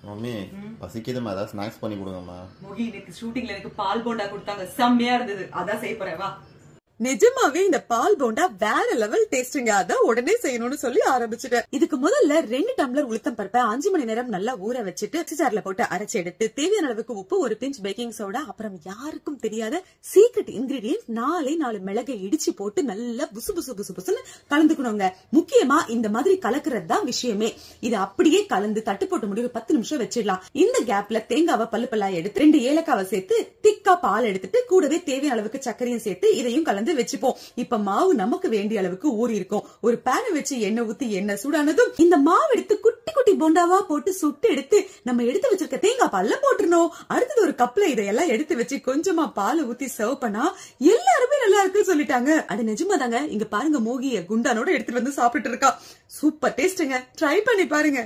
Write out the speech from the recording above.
Mummy பசிக்குதுமா, ஏதாவது snacks பண்ணி கொடுங்கம்மா. மோகி இன்னைக்கு ஷூட்டிங்ல எனக்கு பால் போண்டா கொடுத்தாங்க, செம்மையா இருந்தது, அதான் செய்ய போறேன் வா. நிஜமாவே இந்த பால் போண்டா வேற லெவல் டேஸ்ட்ங்க. அதான் உடனே செய்யணும்னு சொல்லி ஆரம்பிச்சுட்டேன். இதுக்கு முதல்ல 2 டம்ளர் உளுத்தம் பருப்பை 5 மணி நேரம் நல்லா ஊற வச்சுட்டு மிக்ஸி ஜார்ல போட்டு அரைச்சு எடுத்து தேவையான அளவுக்கு உப்பு, ஒரு பிஞ்ச் பேக்கிங் சோடா, அப்புறம் யாருக்கும் தெரியாத சீக்ரெட் இன்கிரீடியன்ட் 4 மிளகை இடிச்சு போட்டு நல்லா புசு புசு புசு புசுன்னு கலந்துக்கணுங்க. முக்கியமா இந்த மாதிரி கலக்குறது தான் விஷயமே. இது அப்படியே கலந்து தட்டு போட்டு முடிவு 10 நிமிஷம் வச்சிடலாம். இந்த கேப்ல தேங்காவை பல்லு பல்லா எடுத்து 2 ஏலக்காவை சேர்த்து திக்கா பால் எடுத்துட்டு கூடவே தேவையான அளவுக்கு சர்க்கரையும் சேர்த்து இதையும் கலந்து வச்சுப்போம். இப்ப மாவு நமக்கு வேண்டிய அளவுக்கு ஊறி இருக்கும். ஒரு பேனை வச்சு எண்ணெய் ஊத்தி எண்ணெய் சூடானதும் இந்த மாவு எடுத்து குட்டி குட்டி போண்டாவா போட்டு சுட்டு எடுத்து நம்ம எடுத்து வச்சிருக்க தேங்காய் பால்ல போட்டுறணும். அடுத்தது ஒரு கப்ல இதையெல்லாம் எடுத்து வச்சு கொஞ்சமா பால் ஊத்தி சர்வ் பண்ணா எல்லாருமே நல்லா இருக்குன்னு சொல்லிட்டாங்க. அது நிஜமா தாங்க. இங்க பாருங்க, மோகிய குண்டானோட எடுத்துட்டு வந்து சாப்பிட்டு இருக்கா. சூப்பர் டேஸ்ட்ங்க. ட்ரை பண்ணி பாருங்க.